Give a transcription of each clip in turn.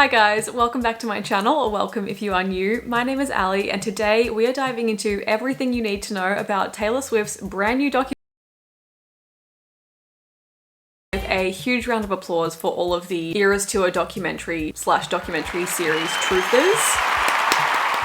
Hi guys, welcome back to my channel, or welcome if you are new. My name is Ali and today we are diving into everything you need to know about Taylor Swift's brand new documentary. With a huge round of applause for all of the Eras Tour documentary series truthers.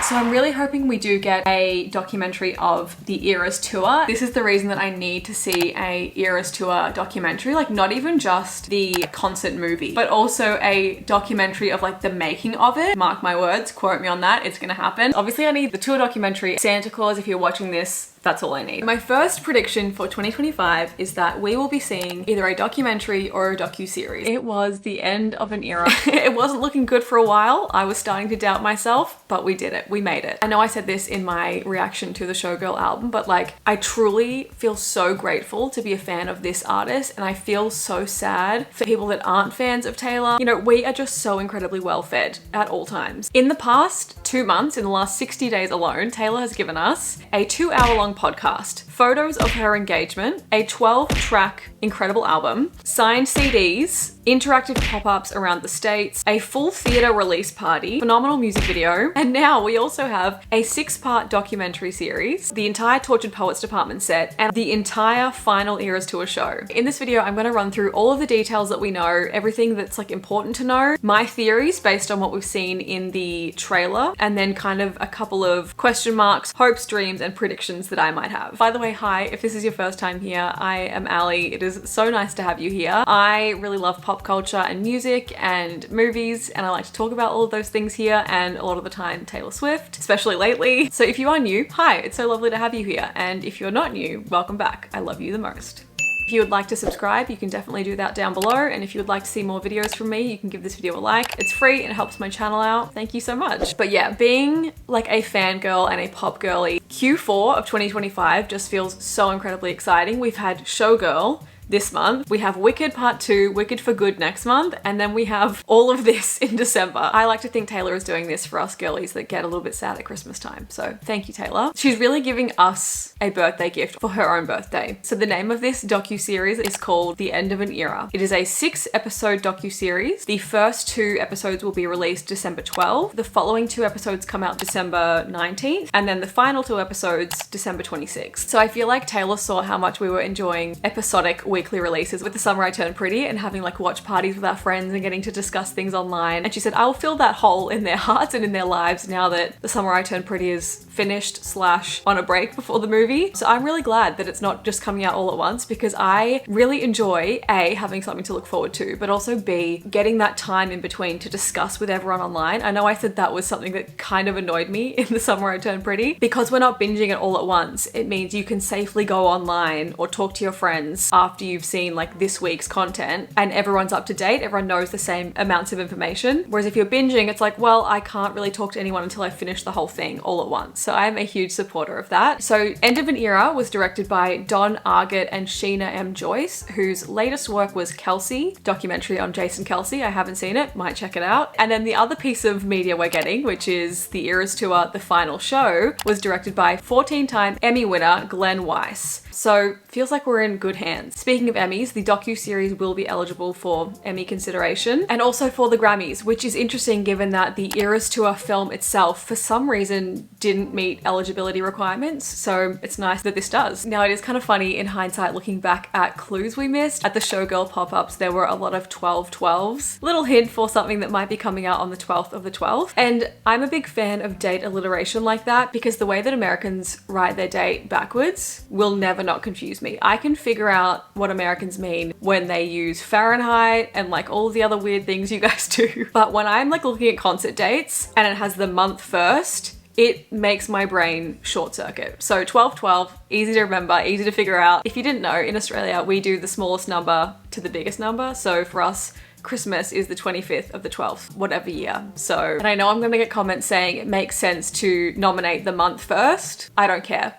So I'm really hoping we do get a documentary of the Eras Tour. This is the reason that I need to see a Eras Tour documentary, like not even just the concert movie, but also a documentary of like the making of it. Mark my words, quote me on that, it's gonna happen. Obviously I need the tour documentary. Santa Claus, if you're watching this, that's all I need. My first prediction for 2025 is that we will be seeing either a documentary or a docuseries. It was the end of an era. It wasn't looking good for a while. I was starting to doubt myself, but we did it. We made it. I know I said this in my reaction to the Showgirl album, but like I truly feel so grateful to be a fan of this artist, and I feel so sad for people that aren't fans of Taylor. You know, we are just so incredibly well fed at all times. In the past 2 months, in the last 60 days alone, Taylor has given us a 2-hour-long podcast, photos of her engagement, a 12-track incredible album, signed CDs, interactive pop-ups around the States, a full theater release party, phenomenal music video, and now we also have a 6-part documentary series, the entire Tortured Poets Department set, and the entire final Eras Tour show. In this video, I'm going to run through all of the details that we know, everything that's like important to know, my theories based on what we've seen in the trailer, and then kind of a couple of question marks, hopes, dreams, and predictions that I might have. By the way, hi, if this is your first time here, I am Ali. It is so nice to have you here. I really love pop culture and music and movies, and I like to talk about all of those things here, and a lot of the time Taylor Swift, especially lately. So if you are new, hi, it's so lovely to have you here, and if you're not new, welcome back. I love you the most. If you would like to subscribe, you can definitely do that down below, and if you would like to see more videos from me, you can give this video a like. It's free and it helps my channel out. Thank you so much. But yeah, being like a fangirl and a pop girly, Q4 of 2025 just feels so incredibly exciting. We've had Showgirl this month, we have Wicked Part 2, Wicked for Good next month, and then we have all of this in December. I like to think Taylor is doing this for us girlies that get a little bit sad at Christmas time. So thank you, Taylor. She's really giving us a birthday gift for her own birthday. So the name of this docuseries is called The End of an Era. It is a 6-episode docuseries. The first 2 episodes will be released December 12th. The following 2 episodes come out December 19th, and then the final 2 episodes December 26th. So I feel like Taylor saw how much we were enjoying episodic weekly releases with The Summer I Turned Pretty and having like watch parties with our friends and getting to discuss things online. And she said, I will fill that hole in their hearts and in their lives now that The Summer I Turned Pretty is finished / on a break before the movie. So I'm really glad that it's not just coming out all at once, because I really enjoy A, having something to look forward to, but also B, getting that time in between to discuss with everyone online. I know I said that was something that kind of annoyed me in The Summer I Turned Pretty. Because we're not binging it all at once, it means you can safely go online or talk to your friends after you've seen like this week's content and everyone's up to date, everyone knows the same amounts of information. Whereas if you're binging, it's like, well, I can't really talk to anyone until I finish the whole thing all at once. So I'm a huge supporter of that. So End of an Era was directed by Don Argett and Sheena M. Joyce, whose latest work was Kelce, documentary on Jason Kelce. I haven't seen it, might check it out. And then the other piece of media we're getting, which is the Eras Tour, the final show, was directed by 14-time Emmy winner Glenn Weiss. So feels like we're in good hands. Speaking of Emmys, the docu-series will be eligible for Emmy consideration and also for the Grammys, which is interesting given that the Eras Tour film itself for some reason didn't meet eligibility requirements. So it's nice that this does. Now it is kind of funny in hindsight looking back at clues we missed. At the Showgirl pop-ups, there were a lot of 12/12s. Little hint for something that might be coming out on the 12th of the 12th. And I'm a big fan of date alliteration like that, because the way that Americans write their date backwards will never not confuse me. I can figure out what Americans mean when they use Fahrenheit and like all the other weird things you guys do. But when I'm like looking at concert dates and it has the month first, it makes my brain short circuit. So 12/12, easy to remember, easy to figure out. If you didn't know, in Australia, we do the smallest number to the biggest number. So for us, Christmas is the 25th of the 12th, whatever year. So, and I know I'm gonna get comments saying it makes sense to nominate the month first. I don't care.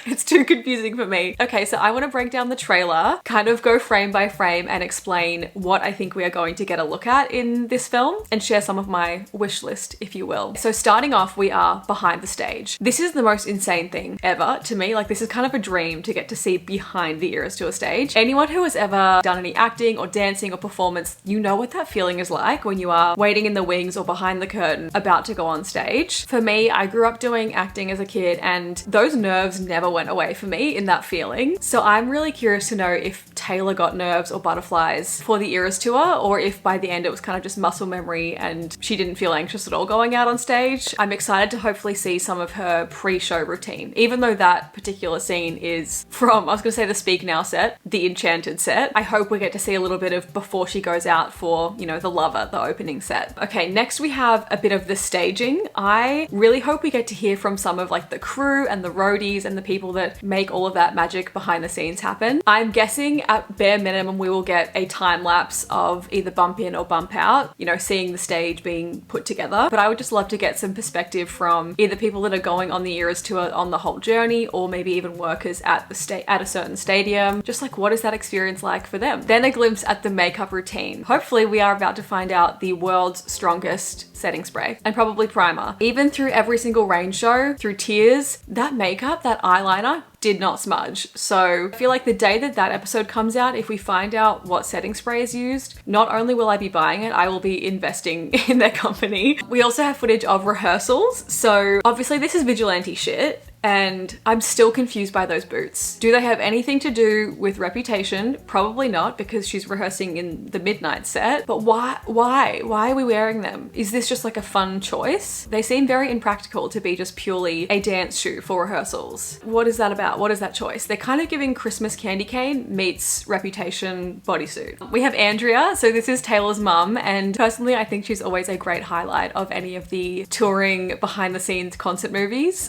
It's too confusing for me. Okay, so I want to break down the trailer, kind of go frame by frame and explain what I think we are going to get a look at in this film and share some of my wish list, if you will. So starting off, we are behind the stage. This is the most insane thing ever to me. Like, this is kind of a dream to get to see behind the Eras Tour stage. Anyone who has ever done any acting or dancing or performance, you know what that feeling is like when you are waiting in the wings or behind the curtain about to go on stage. For me, I grew up doing acting as a kid and those nerves never went away for me in that feeling. So I'm really curious to know if Taylor got nerves or butterflies for the Eras Tour, or if by the end it was kind of just muscle memory and she didn't feel anxious at all going out on stage. I'm excited to hopefully see some of her pre-show routine, even though that particular scene is from, I was gonna say the Speak Now set, the Enchanted set. I hope we get to see a little bit of before she goes out for, you know, the Lover, the opening set. Okay, next we have a bit of the staging. I really hope we get to hear from some of like the crew and the roadies and the people that make all of that magic behind the scenes happen. I'm guessing at bare minimum we will get a time lapse of either bump in or bump out, you know, seeing the stage being put together. But I would just love to get some perspective from either people that are going on the Eras Tour on the whole journey, or maybe even workers at the at a certain stadium. Just like, what is that experience like for them? Then a glimpse at the makeup routine. Hopefully we are about to find out the world's strongest setting spray and probably primer. Even through every single rain show, through tears, that makeup, that eyeliner did not smudge. So I feel like the day that that episode comes out, if we find out what setting spray is used, not only will I be buying it, I will be investing in their company. We also have footage of rehearsals. So obviously this is vigilante shit. And I'm still confused by those boots. Do they have anything to do with Reputation? Probably not, because she's rehearsing in the midnight set. But why are we wearing them? Is this just like a fun choice? They seem very impractical to be just purely a dance shoe for rehearsals. What is that about? What is that choice? They're kind of giving Christmas candy cane meets Reputation bodysuit. We have Andrea. So this is Taylor's mum. And personally, I think she's always a great highlight of any of the touring behind the scenes concert movies.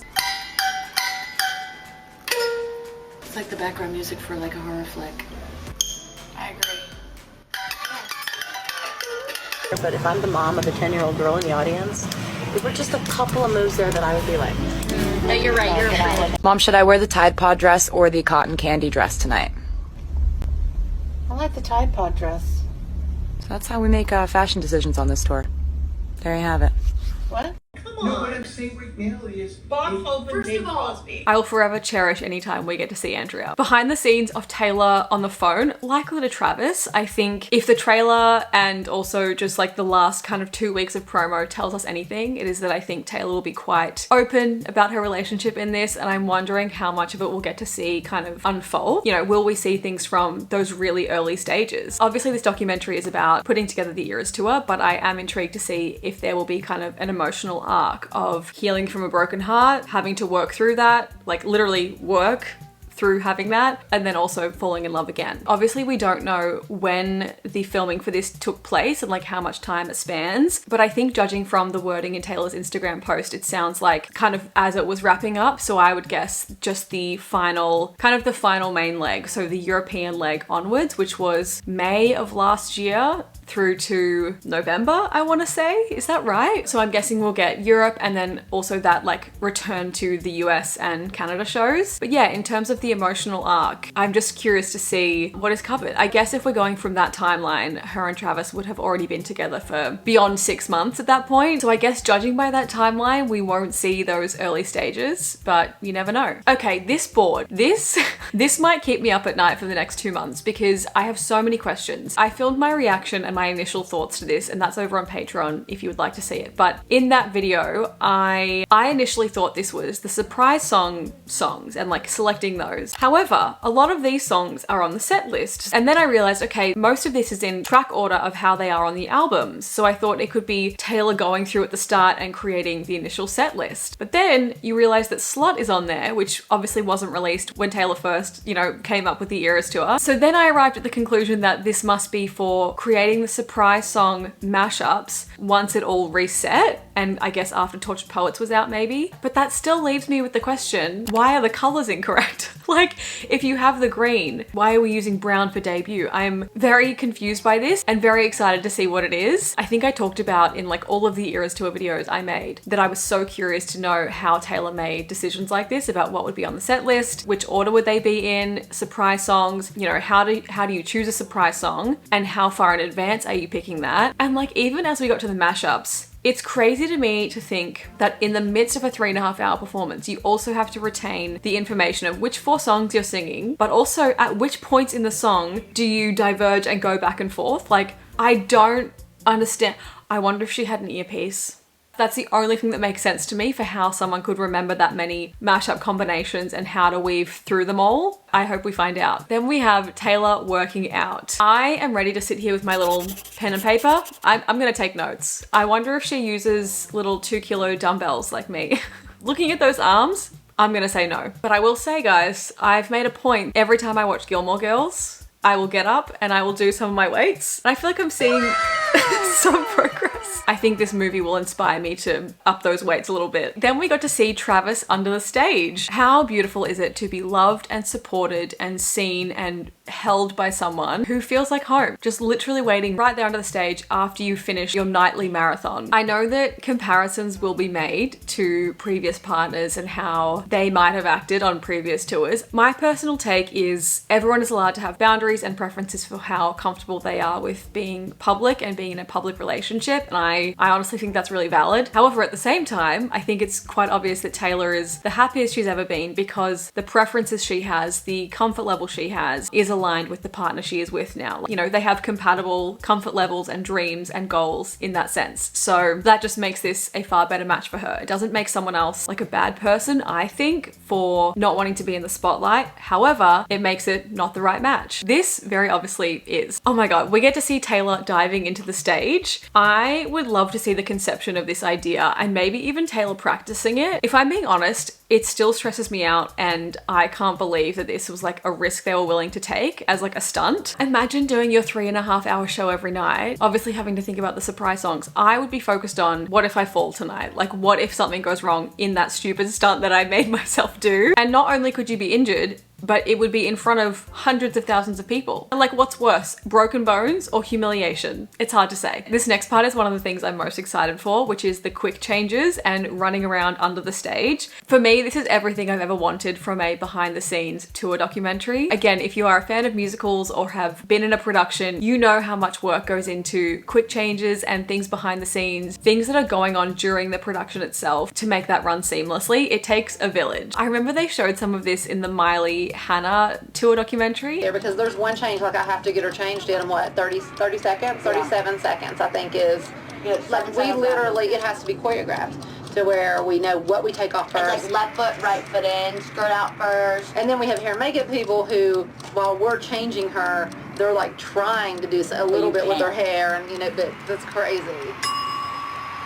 It's like the background music for like a horror flick. I agree. But if I'm the mom of a 10-year-old girl in the audience, there were just a couple of moves there that I would be like, No, you're right, you're right. Mom, should I wear the Tide Pod dress or the cotton candy dress tonight? I like the Tide Pod dress. So that's how we make fashion decisions on this tour. There you have it. What? No, what I'm saying right now is Bob Hope and Dave Crosby. I will forever cherish any time we get to see Andrea. Behind the scenes of Taylor on the phone, likely to Travis. I think if the trailer and also just like the last kind of 2 weeks of promo tells us anything, it is that I think Taylor will be quite open about her relationship in this, and I'm wondering how much of it we'll get to see kind of unfold. You know, will we see things from those really early stages? Obviously this documentary is about putting together the Eras Tour, but I am intrigued to see if there will be kind of an emotional arc of healing from a broken heart, having to work through that, like literally work through having that, and then also falling in love again. Obviously we don't know when the filming for this took place and like how much time it spans, but I think judging from the wording in Taylor's Instagram post, it sounds like kind of as it was wrapping up. So I would guess just the final, kind of the final main leg. So the European leg onwards, which was May of last year through to November, I want to say. Is that right? So I'm guessing we'll get Europe and then also that like return to the US and Canada shows. But yeah, in terms of the emotional arc, I'm just curious to see what is covered. I guess if we're going from that timeline, her and Travis would have already been together for beyond 6 months at that point. So I guess judging by that timeline, we won't see those early stages, but you never know. Okay, this board, this might keep me up at night for the next 2 months because I have so many questions. I filmed my reaction and my initial thoughts to this, and that's over on Patreon if you would like to see it. But in that video, I initially thought this was the surprise songs and like selecting those. However, a lot of these songs are on the set list. And then I realized, okay, most of this is in track order of how they are on the albums. So I thought it could be Taylor going through at the start and creating the initial set list. But then you realize that Slut is on there, which obviously wasn't released when Taylor first, you know, came up with the Eras Tour. So then I arrived at the conclusion that this must be for creating the surprise song mashups once it all reset. and I guess after Tortured Poets was out maybe. But that still leaves me with the question, why are the colors incorrect? Like, if you have the green, why are we using brown for debut? I'm very confused by this and very excited to see what it is. I think I talked about in like all of the Eras Tour videos I made that I was so curious to know how Taylor made decisions like this about what would be on the set list, which order would they be in, surprise songs, you know, how do you choose a surprise song and how far in advance are you picking that? And like, even as we got to the mashups, it's crazy to me to think that in the midst of a 3.5 hour performance, you also have to retain the information of which 4 songs you're singing, but also at which points in the song do you diverge and go back and forth? Like, I don't understand. I wonder if she had an earpiece. That's the only thing that makes sense to me for how someone could remember that many mashup combinations and how to weave through them all. I hope we find out. Then we have Taylor working out. I am ready to sit here with my little pen and paper. I'm gonna take notes. I wonder if she uses little 2-kilo dumbbells like me. Looking at those arms, I'm gonna say no. But I will say, guys, I've made a point every time I watch Gilmore Girls, I will get up and I will do some of my weights. And I feel like I'm seeing some progress. I think this movie will inspire me to up those weights a little bit. Then we got to see Travis under the stage. How beautiful is it to be loved and supported and seen and held by someone who feels like home, just literally waiting right there under the stage after you finish your nightly marathon. I know that comparisons will be made to previous partners and how they might have acted on previous tours. My personal take is everyone is allowed to have boundaries and preferences for how comfortable they are with being public and being in a public relationship, and I honestly think that's really valid. However, at the same time, I think it's quite obvious that Taylor is the happiest she's ever been because the preferences she has, the comfort level she has, is aligned with the partner she is with now. You know, they have compatible comfort levels and dreams and goals in that sense. So that just makes this a far better match for her. It doesn't make someone else like a bad person, I think, for not wanting to be in the spotlight. However, it makes it not the right match. This very obviously is. Oh my God, we get to see Taylor diving into the stage. I would love to see the conception of this idea and maybe even Taylor practicing it. If I'm being honest, it still stresses me out and I can't believe that this was like a risk they were willing to take as like a stunt. Imagine doing your 3.5 hour show every night, obviously having to think about the surprise songs. I would be focused on what if I fall tonight? Like what if something goes wrong in that stupid stunt that I made myself do? And not only could you be injured, but it would be in front of hundreds of thousands of people. And like, what's worse, broken bones or humiliation? It's hard to say. This next part is one of the things I'm most excited for, which is the quick changes and running around under the stage. For me, this is everything I've ever wanted from a behind the scenes tour documentary. Again, if you are a fan of musicals or have been in a production, you know how much work goes into quick changes and things behind the scenes, things that are going on during the production itself to make that run seamlessly. It takes a village. I remember they showed some of this in the Miley Hannah tour documentary. Yeah, because there's one change, like I have to get her changed in, what, 30 seconds? 37 seconds, I think is, like we literally, it has to be choreographed to where we know what we take off first. It's like left foot, right foot in, skirt out first. And then we have hair and makeup people who, while we're changing her, they're like trying to do a little bit with their hair, and but that's crazy.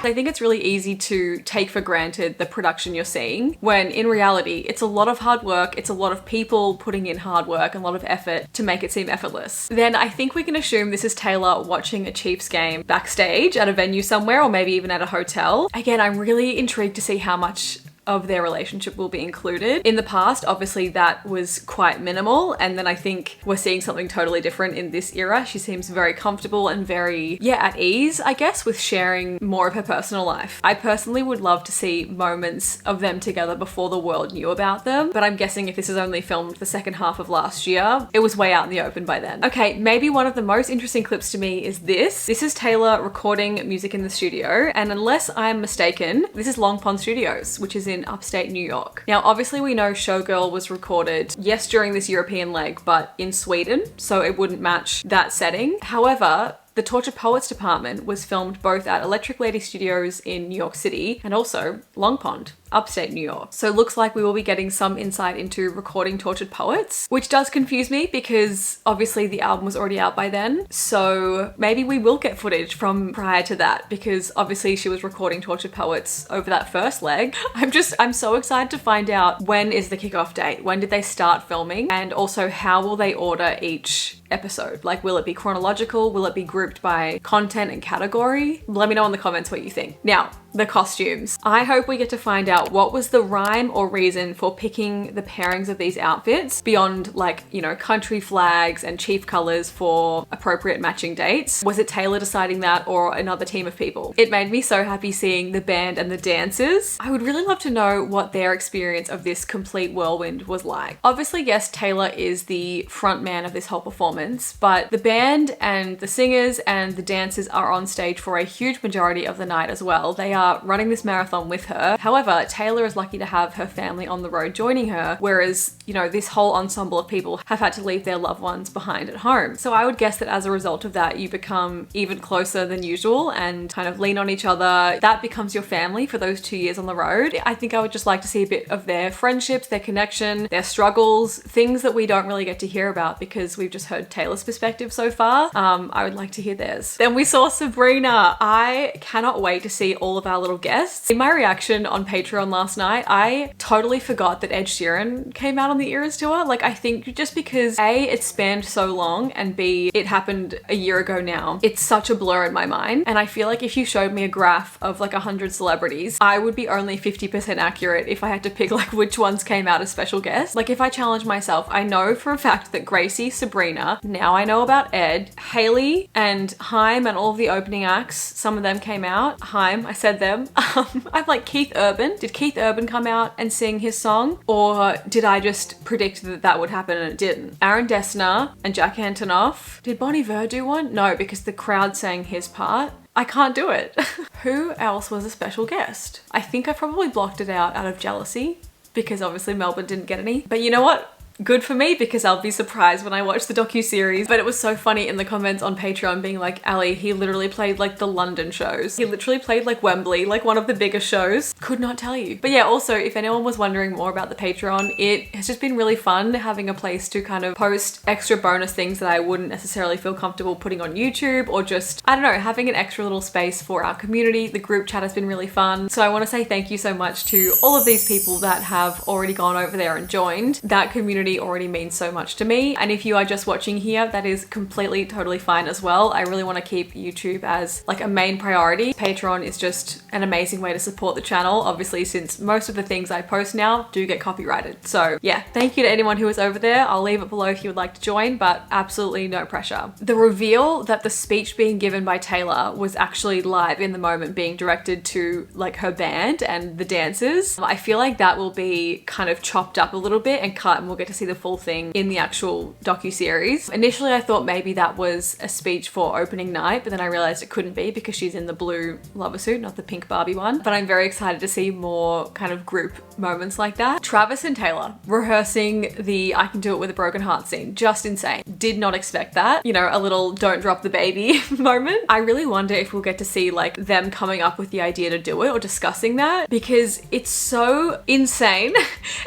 I think it's really easy to take for granted the production you're seeing, when in reality, it's a lot of hard work, it's a lot of people putting in hard work and a lot of effort to make it seem effortless. Then I think we can assume this is Taylor watching a Chiefs game backstage at a venue somewhere, or maybe even at a hotel. Again, I'm really intrigued to see how much of their relationship will be included. In the past, obviously that was quite minimal, and then I think we're seeing something totally different in this era. She seems very comfortable and very, at ease, I guess, with sharing more of her personal life. I personally would love to see moments of them together before the world knew about them, but I'm guessing if this is only filmed the second half of last year, it was way out in the open by then. Okay, maybe one of the most interesting clips to me is this. This is Taylor recording music in the studio, and unless I'm mistaken, this is Long Pond Studios, which is in upstate New York. Now, obviously we know Showgirl was recorded, yes, during this European leg, but in Sweden, so it wouldn't match that setting. However, the Tortured Poets department was filmed both at Electric Lady Studios in New York City and also Long Pond, upstate New York. So it looks like we will be getting some insight into recording Tortured Poets, which does confuse me because obviously the album was already out by then. So maybe we will get footage from prior to that, because obviously she was recording Tortured Poets over that first leg. I'm so excited to find out, when is the kickoff date? When did they start filming? And also, how will they order each episode? Like, will it be chronological? Will it be grouped by content and category? Let me know in the comments what you think. Now, the costumes. I hope we get to find out what was the rhyme or reason for picking the pairings of these outfits beyond, like, you know, country flags and chief colors for appropriate matching dates. Was it Taylor deciding that or another team of people? It made me so happy seeing the band and the dancers. I would really love to know what their experience of this complete whirlwind was like. Obviously, yes, Taylor is the front man of this whole performance, but the band and the singers and the dancers are on stage for a huge majority of the night as well. They are running this marathon with her. However, Taylor is lucky to have her family on the road joining her, whereas, you know, this whole ensemble of people have had to leave their loved ones behind at home. So I would guess that as a result of that, you become even closer than usual and kind of lean on each other. That becomes your family for those 2 years on the road. I think I would just like to see a bit of their friendships, their connection, their struggles, things that we don't really get to hear about because we've just heard Taylor's perspective so far. I would like to hear theirs. Then we saw Sabrina. I cannot wait to see all of our little guests. In my reaction on Patreon last night, I totally forgot that Ed Sheeran came out on the Eras Tour. Like, I think just because A, it spanned so long, and B, it happened a year ago now, it's such a blur in my mind. And I feel like if you showed me a graph of like 100 celebrities, I would be only 50% accurate if I had to pick like which ones came out as special guests. Like, if I challenge myself, I know for a fact that Gracie, Sabrina, now I know about Ed, Haley and Haim and all of the opening acts, some of them came out. Haim, I said them. I'm like, Keith Urban. Did Keith Urban come out and sing his song? Or did I just predict that that would happen and it didn't? Aaron Dessner and Jack Antonoff. Did Bon Iver do one? No, because the crowd sang his part. I can't do it. Who else was a special guest? I think I probably blocked it out of jealousy because obviously Melbourne didn't get any. But you know what? Good for me, because I'll be surprised when I watch the docuseries. But it was so funny in the comments on Patreon being like, Ali, he literally played like the London shows. He literally played like Wembley, like one of the biggest shows. Could not tell you. But yeah, also, if anyone was wondering more about the Patreon, it has just been really fun having a place to kind of post extra bonus things that I wouldn't necessarily feel comfortable putting on YouTube, or just, I don't know, having an extra little space for our community. The group chat has been really fun. So I want to say thank you so much to all of these people that have already gone over there and joined. That community already means so much to me. And if you are just watching here, that is completely, totally fine as well. I really want to keep YouTube as like a main priority. Patreon is just an amazing way to support the channel, obviously, since most of the things I post now do get copyrighted. So yeah, thank you to anyone who is over there. I'll leave it below if you would like to join, but absolutely no pressure. The reveal that the speech being given by Taylor was actually live in the moment, being directed to like her band and the dancers. I feel like that will be kind of chopped up a little bit and cut, and we'll get to see the full thing in the actual docuseries. Initially, I thought maybe that was a speech for opening night, but then I realized it couldn't be because she's in the blue lover suit, not the pink Barbie one. But I'm very excited to see more kind of group moments like that. Travis and Taylor rehearsing the I Can Do It With a Broken Heart scene. Just insane. Did not expect that. You know, a little don't drop the baby moment. I really wonder if we'll get to see like them coming up with the idea to do it or discussing that, because it's so insane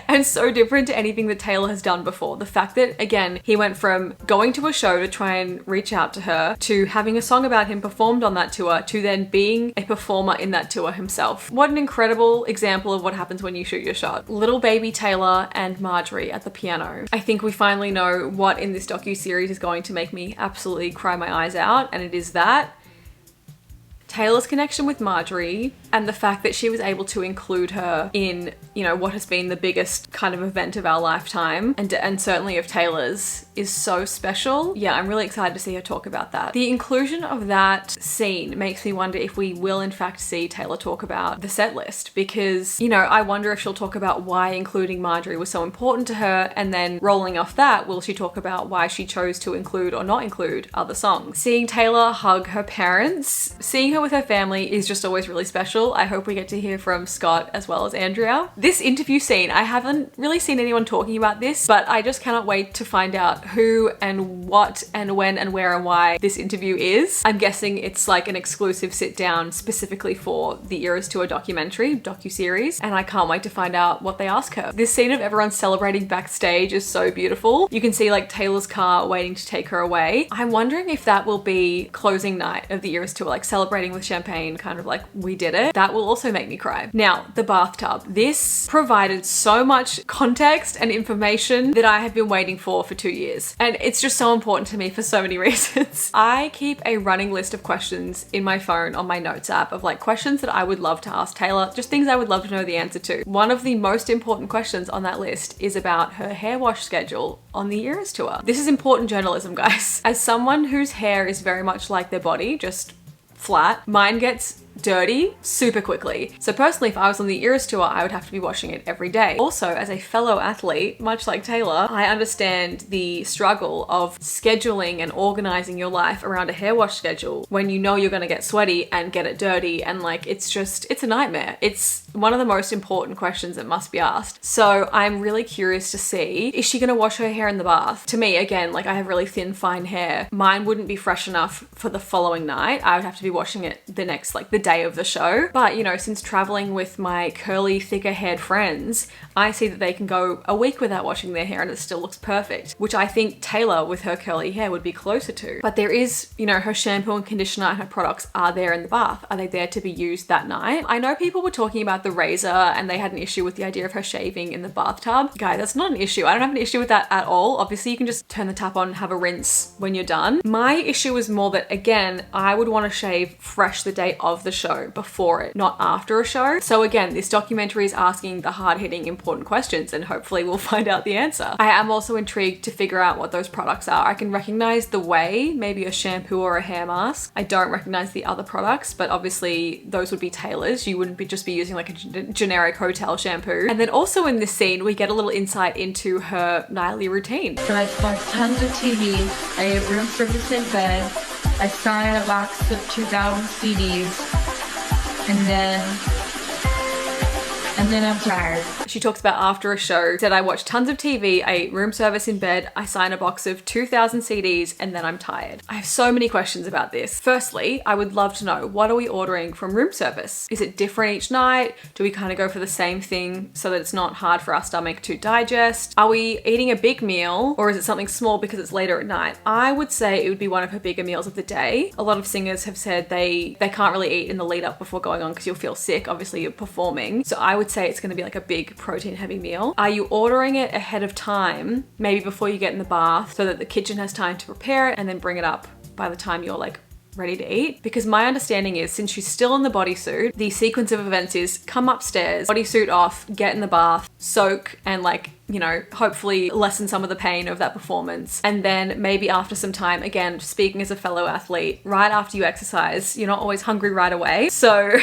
and so different to anything that Taylor has done before. The fact that, again, he went from going to a show to try and reach out to her, to having a song about him performed on that tour, to then being a performer in that tour himself. What an incredible example of what happens when you shoot your shot. Little baby Taylor and Marjorie at the piano. I think we finally know what in this docuseries is going to make me absolutely cry my eyes out, and it is that Taylor's connection with Marjorie and the fact that she was able to include her in, you know, what has been the biggest kind of event of our lifetime, and certainly of Taylor's, is so special. Yeah, I'm really excited to see her talk about that. The inclusion of that scene makes me wonder if we will in fact see Taylor talk about the set list, because, you know, I wonder if she'll talk about why including Marjorie was so important to her, and then rolling off that, will she talk about why she chose to include or not include other songs. Seeing Taylor hug her parents, seeing her with her family is just always really special. I hope we get to hear from Scott as well as Andrea. This interview scene, I haven't really seen anyone talking about this, but I just cannot wait to find out who and what and when and where and why this interview is. I'm guessing it's like an exclusive sit down specifically for the Eras Tour docuseries, and I can't wait to find out what they ask her. This scene of everyone celebrating backstage is so beautiful. You can see like Taylor's car waiting to take her away. I'm wondering if that will be closing night of the Eras Tour, like celebrating with champagne, kind of like we did it. that will also make me cry. Now, the bathtub. This provided so much context and information that I have been waiting for 2 years. And it's just so important to me for so many reasons. I keep a running list of questions in my phone on my notes app of like questions that I would love to ask Taylor, just things I would love to know the answer to. One of the most important questions on that list is about her hair wash schedule on the Eras tour. This is important journalism, guys. As someone whose hair is very much like their body, just flat, mine gets dirty super quickly. So personally, if I was on the Eras tour, I would have to be washing it every day. Also, as a fellow athlete, much like Taylor, I understand the struggle of scheduling and organizing your life around a hair wash schedule when you know you're going to get sweaty and get it dirty, and like it's a nightmare. It's one of the most important questions that must be asked. So I'm really curious to see, is she going to wash her hair in the bath? To me, again, like I have really thin, fine hair. Mine wouldn't be fresh enough for the following night. I would have to be washing it the next, like the day of the show. But you know, since traveling with my curly, thicker haired friends, I see that they can go a week without washing their hair and it still looks perfect, which I think Taylor with her curly hair would be closer to. But there is, you know, her shampoo and conditioner and her products are there in the bath. Are they there to be used that night? I know people were talking about the razor and they had an issue with the idea of her shaving in the bathtub. Guys, that's not an issue. I don't have an issue with that at all. Obviously, you can just turn the tap on and have a rinse when you're done. My issue is more that, again, I would want to shave fresh the day of the show, before it, not after a show. So again, this documentary is asking the hard-hitting important questions and hopefully we'll find out the answer. I am also intrigued to figure out what those products are. I can recognize the whey, maybe a shampoo or a hair mask. I don't recognize the other products, but obviously those would be Taylor's. You wouldn't just be using like a generic hotel shampoo. And then also in this scene, we get a little insight into her nightly routine. So I watched tons of TV, I have room service in bed, I signed a box of 2,000 CDs, and then I'm tired. She talks about after a show, said I watch tons of TV, I eat room service in bed, I sign a box of 2,000 CDs, and then I'm tired. I have so many questions about this. Firstly, I would love to know, what are we ordering from room service? Is it different each night? Do we kind of go for the same thing so that it's not hard for our stomach to digest? Are we eating a big meal or is it something small because it's later at night? I would say it would be one of her bigger meals of the day. A lot of singers have said they can't really eat in the lead up before going on because you'll feel sick. Obviously, you're performing. So I would say it's going to be like a big protein heavy meal. Are you ordering it ahead of time, maybe before you get in the bath, so that the kitchen has time to prepare it and then bring it up by the time you're like ready to eat? Because my understanding is, since she's still in the bodysuit, the sequence of events is come upstairs, bodysuit off, get in the bath, soak, and like, you know, hopefully lessen some of the pain of that performance. And then maybe after some time, again, speaking as a fellow athlete, right after you exercise, you're not always hungry right away. So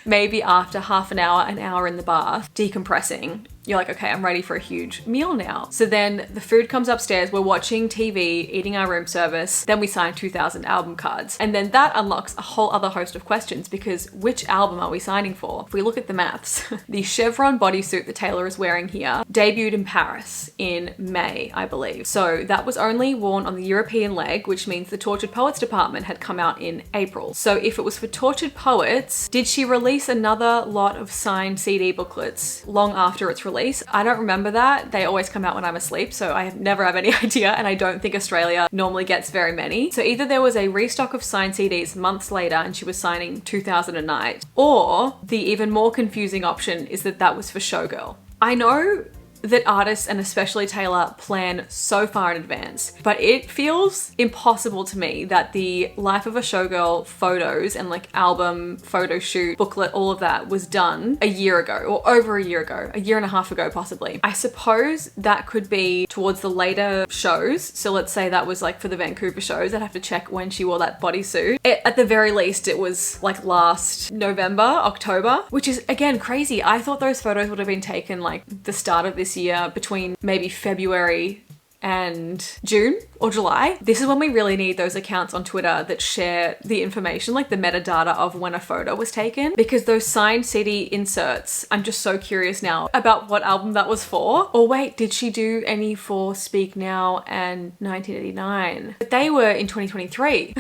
maybe after half an hour in the bath, decompressing, you're like, okay, I'm ready for a huge meal now. So then the food comes upstairs, we're watching TV, eating our room service, then we sign 2,000 album cards. And then that unlocks a whole other host of questions, because which album are we signing for? If we look at the maths, the chevron bodysuit that Taylor is wearing here debuted in Paris in May, I believe. So that was only worn on the European leg, which means the Tortured Poets department had come out in April. So if it was for Tortured Poets, did she release another lot of signed CD booklets long after its release? I don't remember that. They always come out when I'm asleep, so I never have any idea, and I don't think Australia normally gets very many. So either there was a restock of signed CDs months later and she was signing 2,000 a night, or the even more confusing option is that that was for Showgirl. I know that artists, and especially Taylor, plan so far in advance, but it feels impossible to me that the Life of a Showgirl photos and like album, photo shoot, booklet, all of that was done a year ago, or over a year ago, a year and a half ago possibly. I suppose that could be towards the later shows. So let's say that was like for the Vancouver shows. I'd have to check when she wore that bodysuit. At the very least, it was like last November, October, which is again crazy. I thought those photos would have been taken like the start of this year, between maybe February and June or July. This is when we really need those accounts on Twitter that share the information, like the metadata of when a photo was taken, because those signed CD inserts, I'm just so curious now about what album that was for. Or wait, did she do any for Speak Now and 1989? But they were in 2023.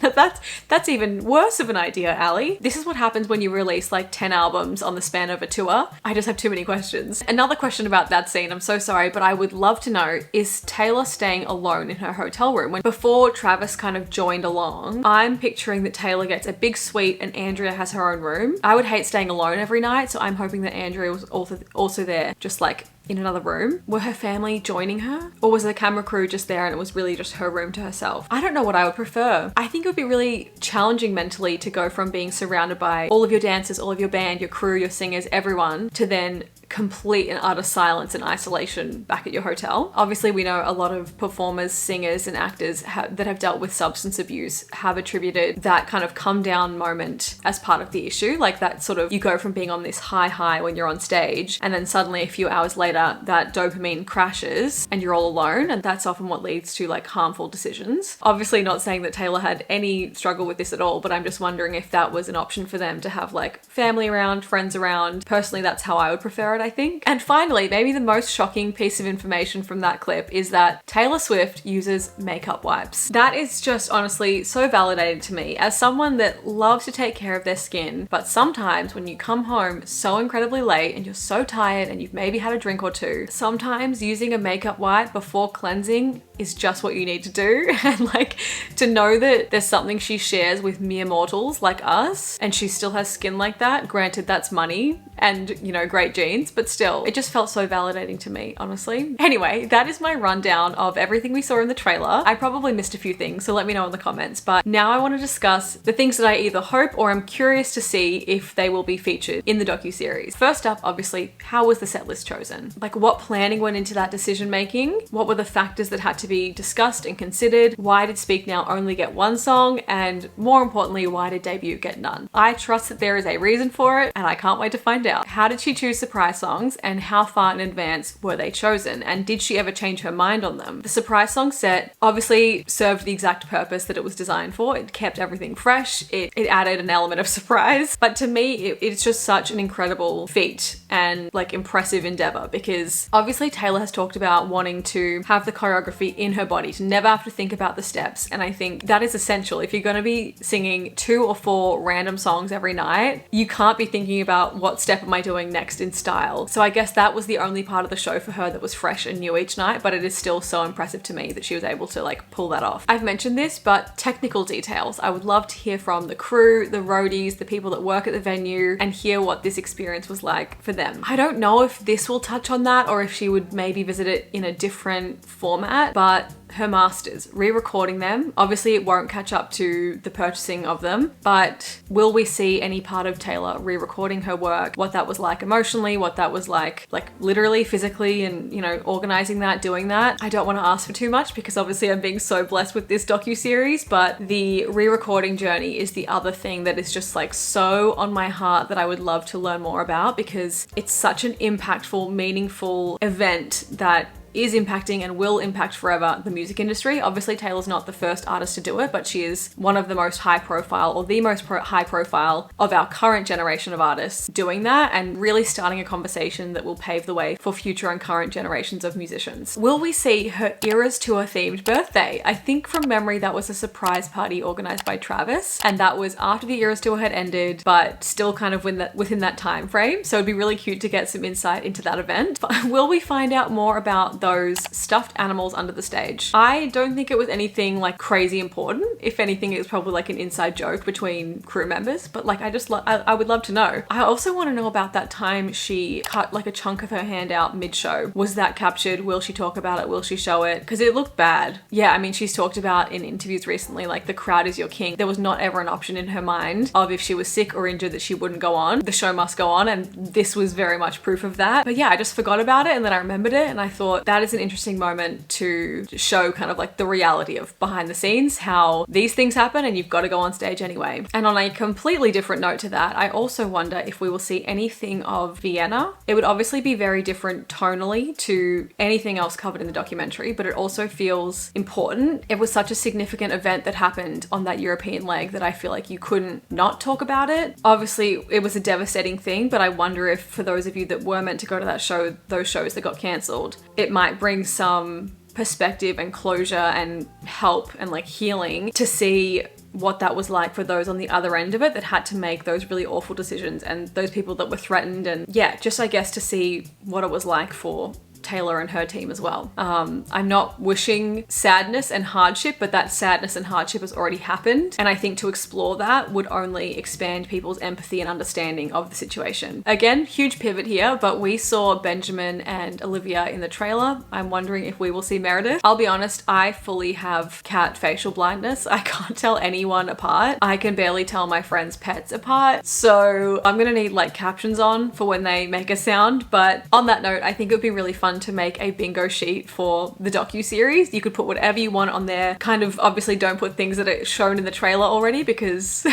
That's even worse of an idea, Ali. This is what happens when you release like 10 albums on the span of a tour. I just have too many questions. Another question about that scene, I'm so sorry, but I would love to know, is Taylor staying alone in her hotel room? Before Travis kind of joined along, I'm picturing that Taylor gets a big suite and Andrea has her own room. I would hate staying alone every night, so I'm hoping that Andrea was also there, just like in another room. Were her family joining her? Or was the camera crew just there and it was really just her room to herself? I don't know what I would prefer. I think it would be really challenging mentally to go from being surrounded by all of your dancers, all of your band, your crew, your singers, everyone, to then complete and utter silence and isolation back at your hotel. Obviously, we know a lot of performers, singers, and actors that have dealt with substance abuse have attributed that kind of come down moment as part of the issue. Like that sort of, you go from being on this high when you're on stage, and then suddenly a few hours later, that dopamine crashes and you're all alone. And that's often what leads to like harmful decisions. Obviously not saying that Taylor had any struggle with this at all, but I'm just wondering if that was an option for them to have like family around, friends around. Personally, that's how I would prefer it, I think. And finally, maybe the most shocking piece of information from that clip is that Taylor Swift uses makeup wipes. That is just honestly so validating to me as someone that loves to take care of their skin, but sometimes when you come home so incredibly late and you're so tired and you've maybe had a drink or two, sometimes using a makeup wipe before cleansing is just what you need to do. And like, to know that there's something she shares with mere mortals like us and she still has skin like that, granted that's money and, you know, great genes, but still, it just felt so validating to me, honestly. Anyway, that is my rundown of everything we saw in the trailer. I probably missed a few things, so let me know in the comments, but now I want to discuss the things that I either hope or am curious to see if they will be featured in the docuseries. First up, obviously, how was the set list chosen? Like, what planning went into that decision making? What were the factors that had to be discussed and considered? Why did Speak Now only get one song? And more importantly, why did Debut get none? I trust that there is a reason for it, and I can't wait to find out. How did she choose surprise songs, and how far in advance were they chosen? And did she ever change her mind on them? The surprise song set obviously served the exact purpose that it was designed for. It kept everything fresh. It added an element of surprise. But to me, it's just such an incredible feat and like impressive endeavor, because obviously Taylor has talked about wanting to have the choreography in her body, to never have to think about the steps. And I think that is essential. If you're going to be singing 2 or 4 random songs every night, you can't be thinking about what step am I doing next in style. So I guess that was the only part of the show for her that was fresh and new each night, but it is still so impressive to me that she was able to like pull that off. I've mentioned this, but technical details. I would love to hear from the crew, the roadies, the people that work at the venue, and hear what this experience was like for them. I don't know if this will touch on that or if she would maybe visit it in a different format, but her masters, re-recording them. Obviously it won't catch up to the purchasing of them, but will we see any part of Taylor re-recording her work, what that was like emotionally, what that was like literally, physically, and, you know, organizing that, doing that. I don't want to ask for too much because obviously I'm being so blessed with this docuseries, but the re-recording journey is the other thing that is just like so on my heart that I would love to learn more about, because it's such an impactful, meaningful event that is impacting and will impact forever the music industry. Obviously Taylor's not the first artist to do it, but she is one of the most high profile, or the most high profile of our current generation of artists doing that, and really starting a conversation that will pave the way for future and current generations of musicians. Will we see her Eras Tour themed birthday? I think from memory that was a surprise party organized by Travis, and that was after the Eras Tour had ended, but still kind of within that time frame. So it'd be really cute to get some insight into that event. But will we find out more about those stuffed animals under the stage? I don't think it was anything like crazy important. If anything, it was probably like an inside joke between crew members, but like I would love to know. I also want to know about that time she cut like a chunk of her hand out mid-show. Was that captured? Will she talk about it? Will she show it? Because it looked bad. Yeah, I mean, she's talked about in interviews recently, like the crowd is your king. There was not ever an option in her mind of if she was sick or injured that she wouldn't go on. The show must go on, and this was very much proof of that. But yeah, I just forgot about it, and then I remembered it, and I thought that is an interesting moment to show kind of like the reality of behind the scenes, how these things happen and you've got to go on stage anyway. And on a completely different note to that, I also wonder if we will see anything of Vienna. It would obviously be very different tonally to anything else covered in the documentary, but it also feels important. It was such a significant event that happened on that European leg that I feel like you couldn't not talk about it. Obviously it was a devastating thing, but I wonder if for those of you that were meant to go to that show, those shows that got cancelled, it might bring some perspective and closure and help and like healing to see what that was like for those on the other end of it that had to make those really awful decisions, and those people that were threatened, and yeah, just I guess to see what it was like for Taylor and her team as well. I'm not wishing sadness and hardship, but that sadness and hardship has already happened. And I think to explore that would only expand people's empathy and understanding of the situation. Again, huge pivot here, but we saw Benjamin and Olivia in the trailer. I'm wondering if we will see Meredith. I'll be honest, I fully have cat facial blindness. I can't tell anyone apart. I can barely tell my friends' pets apart. So I'm gonna need like captions on for when they make a sound. But on that note, I think it would be really fun to make a bingo sheet for the docuseries. You could put whatever you want on there. Kind of obviously don't put things that are shown in the trailer already because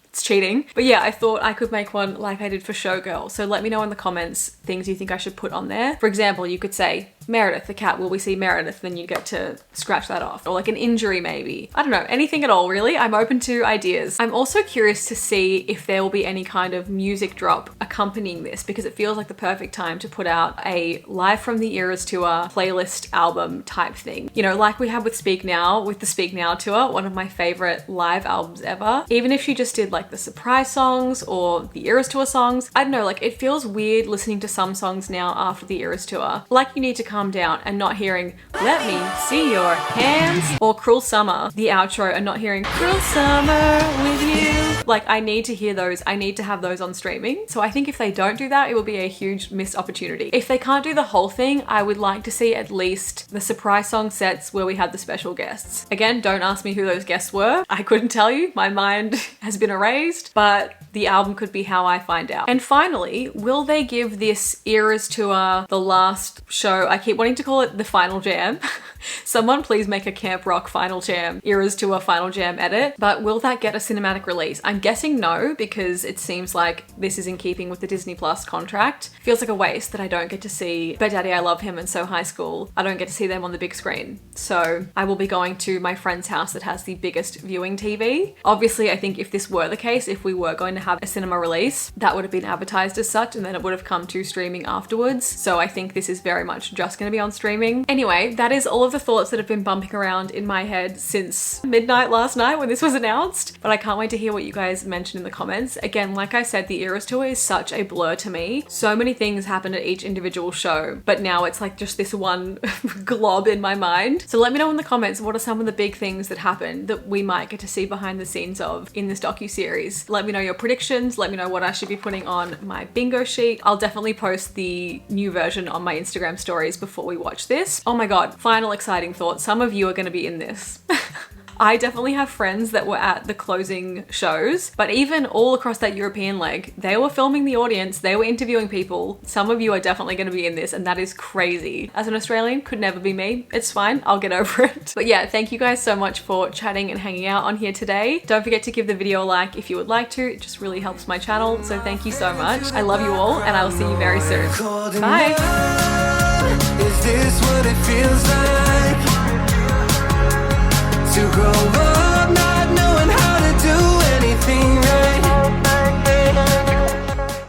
it's cheating. But yeah, I thought I could make one like I did for Showgirl. So let me know in the comments things you think I should put on there. For example, you could say, Meredith, the cat, will we see Meredith? Then you get to scratch that off. Or like an injury maybe. I don't know, anything at all really. I'm open to ideas. I'm also curious to see if there will be any kind of music drop accompanying this, because it feels like the perfect time to put out a live from the Eras Tour playlist album type thing. You know, like we have with Speak Now, with the Speak Now tour, one of my favorite live albums ever. Even if she just did like the surprise songs or the Eras Tour songs, I don't know, like it feels weird listening to some songs now after the Eras Tour. Like You Need to Calm Down and not hearing Let Me See Your Hands, or Cruel Summer, the outro, and not hearing Cruel Summer with You. Like I need to hear those. I need to have those on streaming. So I think if they don't do that, it will be a huge missed opportunity. If they can't do the whole thing, I would like to see at least the surprise song sets where we had the special guests. Again, don't ask me who those guests were. I couldn't tell you. My mind has been erased, but the album could be how I find out. And finally, will they give this Eras Tour the last show? I keep wanting to call it the Final Jam. Someone please make a Camp Rock Final Jam, Eras Tour Final Jam edit. But will that get a cinematic release? I'm guessing no, because it seems like this is in keeping with the Disney Plus contract. Feels like a waste that I don't get to see But Daddy I Love Him and So High School. I don't get to see them on the big screen. So I will be going to my friend's house that has the biggest viewing TV. Obviously, I think if this were the case, if we were going to have a cinema release, that would have been advertised as such, and then it would have come to streaming afterwards. So I think this is very much just going to be on streaming. Anyway, that is all of the thoughts that have been bumping around in my head since midnight last night when this was announced, but I can't wait to hear what you guys mention in the comments. Again, like I said, the Eras Tour is such a blur to me. So many things happened at each individual show, but now it's like just this one glob in my mind. So let me know in the comments, what are some of the big things that happened that we might get to see behind the scenes of in this docuseries? Let me know your predictions. Let me know what I should be putting on my bingo sheet. I'll definitely post the new version on my Instagram stories before we watch this. Oh my God, final exciting thought. Some of you are going to be in this. I definitely have friends that were at the closing shows, but even all across that European leg, they were filming the audience, they were interviewing people. Some of you are definitely going to be in this, and that is crazy. As an Australian, could never be me. It's fine, I'll get over it. But yeah, thank you guys so much for chatting and hanging out on here today. Don't forget to give the video a like if you would like to. It just really helps my channel, so thank you so much. I love you all, and I will see you very soon. Bye! Is this what it feels like?